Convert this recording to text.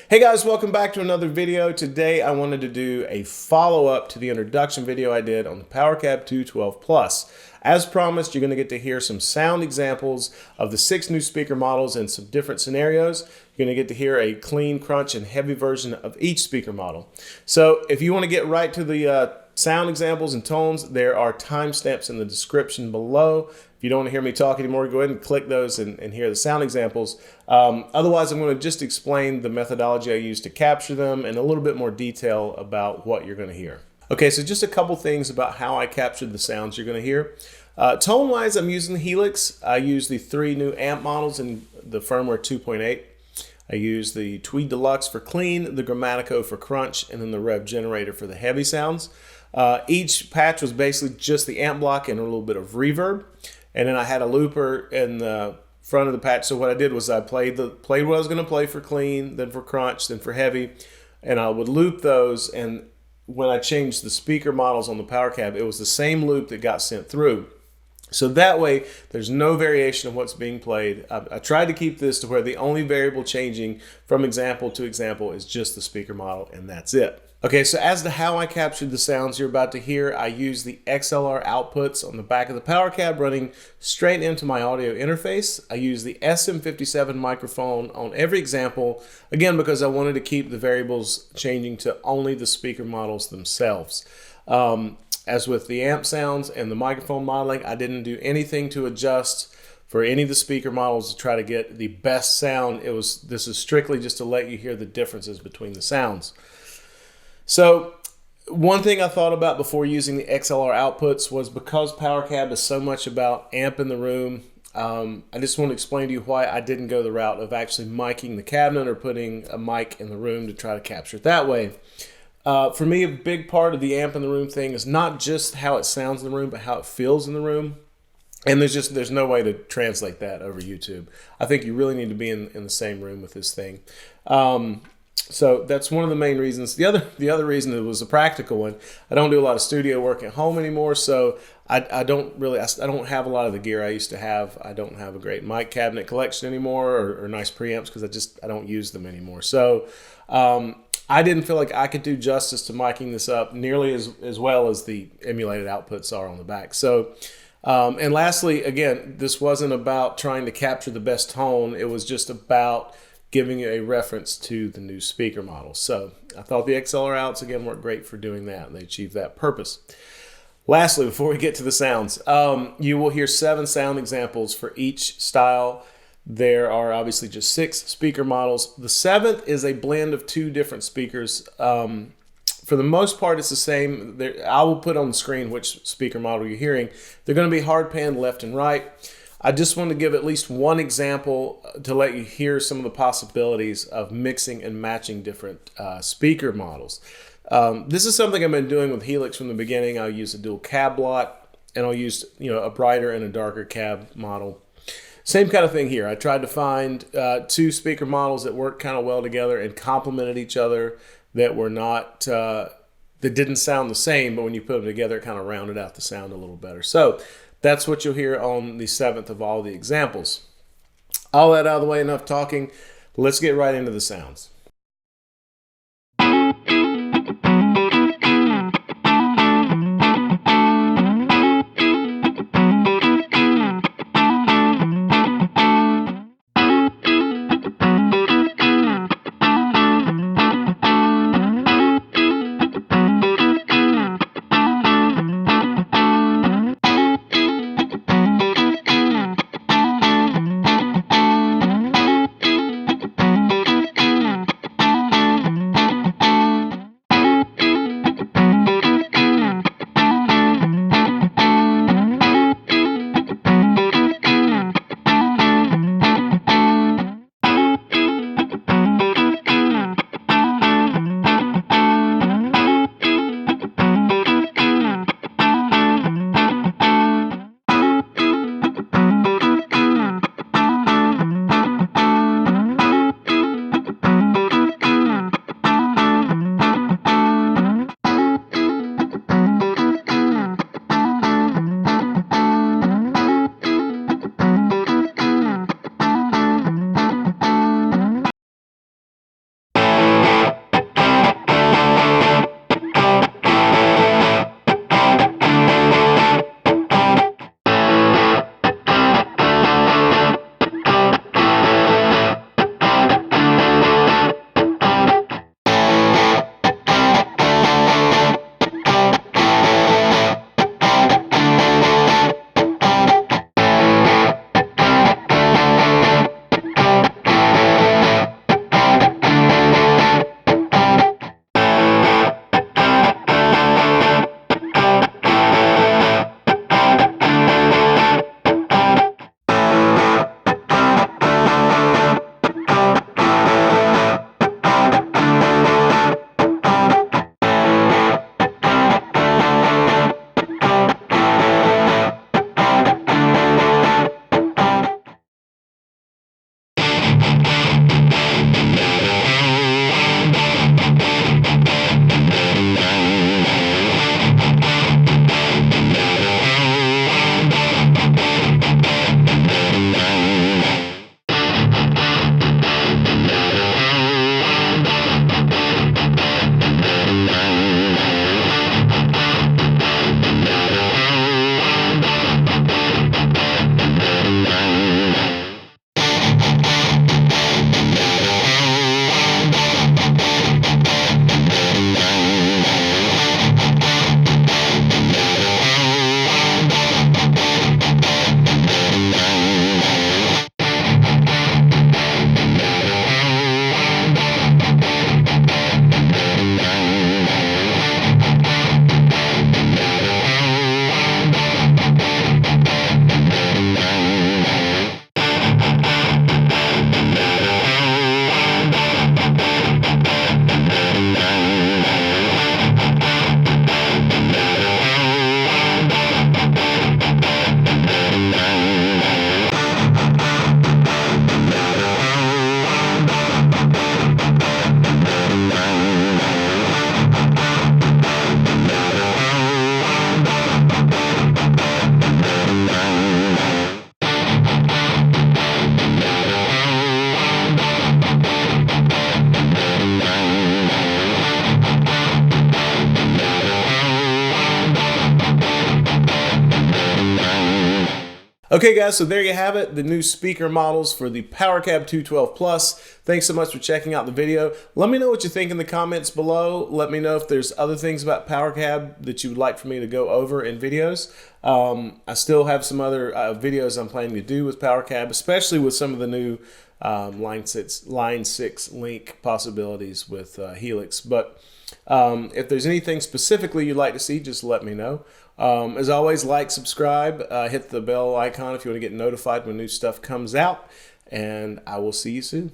Hey guys, welcome back to another video. Today I wanted to do a follow-up to the introduction video I did on the PowerCab 212 Plus. As promised, you're going to get to hear some sound examples of the 6 new speaker models in some different scenarios. You're going to get to hear a clean, crunch, and heavy version of each speaker model. So if you want to get right to the sound examples and tones, there are timestamps in the description below. If you don't want to hear me talk anymore, go ahead and click those and hear the sound examples. Otherwise, I'm going to just explain the methodology I use to capture them and a little bit more detail about what you're going to hear. Okay, so just a couple things about how I captured the sounds you're going to hear. Tone-wise, I'm using the Helix. I use the 3 new amp models in the firmware 2.8. I use the Tweed Deluxe for clean, the Grammatico for crunch, and then the Rev Generator for the heavy sounds. Each patch was basically just the amp block and a little bit of reverb. And then I had a looper in the front of the patch. So what I did was I played what I was going to play for clean, then for crunch, then for heavy. And I would loop those. And when I changed the speaker models on the PowerCab, it was the same loop that got sent through. So that way, there's no variation of what's being played. I tried to keep this to where the only variable changing from example to example is just the speaker model, and that's it. Okay, so as to how I captured the sounds you're about to hear, I use the XLR outputs on the back of the PowerCab running straight into my audio interface. I use the SM57 microphone on every example, again, because I wanted to keep the variables changing to only the speaker models themselves. As with the amp sounds and the microphone modeling, I didn't do anything to adjust for any of the speaker models to try to get the best sound. This is strictly just to let you hear the differences between the sounds. So one thing I thought about before using the XLR outputs was because PowerCab is so much about amp in the room, I just want to explain to you why I didn't go the route of actually miking the cabinet or putting a mic in the room to try to capture it that way. For me, a big part of the amp in the room thing is not just how it sounds in the room, but how it feels in the room. And there's no way to translate that over YouTube. I think you really need to be in the same room with this thing. So that's one of the main reasons. The other reason, it was a practical one. I don't do a lot of studio work at home anymore, so I don't have a lot of the gear I used to have. I don't have a great mic cabinet collection anymore or nice preamps because I don't use them anymore. So I didn't feel like I could do justice to miking this up nearly as well as the emulated outputs are on the back. So, and lastly, again, this wasn't about trying to capture the best tone. It was just about giving you a reference to the new speaker model. So I thought the XLR outs, again, worked great for doing that, and they achieved that purpose. Lastly, before we get to the sounds, you will hear 7 sound examples for each style. There are obviously just 6 speaker models. The 7th is a blend of 2 different speakers. For the most part, it's the same. I will put on the screen which speaker model you're hearing. They're going to be hard panned left and right. I just want to give at least one example to let you hear some of the possibilities of mixing and matching different speaker models. This is something I've been doing with Helix from the beginning. I'll use a dual cab block, and I'll use a brighter and a darker cab model. Same kind of thing here. I tried to find 2 speaker models that worked kind of well together and complemented each other, that were not that didn't sound the same, but when you put them together, it kind of rounded out the sound a little better. So that's what you'll hear on the 7th of all the examples. All that out of the way, enough talking. Let's get right into the sounds. Okay, guys, so there you have it, the new speaker models for the PowerCab 212 Plus. Thanks so much for checking out the video. Let me know what you think in the comments below. Let me know if there's other things about PowerCab that you would like for me to go over in videos. I still have some other videos I'm planning to do with PowerCab, especially with some of the new Line 6 link possibilities with Helix. But if there's anything specifically you'd like to see, just let me know. As always, like, subscribe, hit the bell icon if you want to get notified when new stuff comes out, and I will see you soon.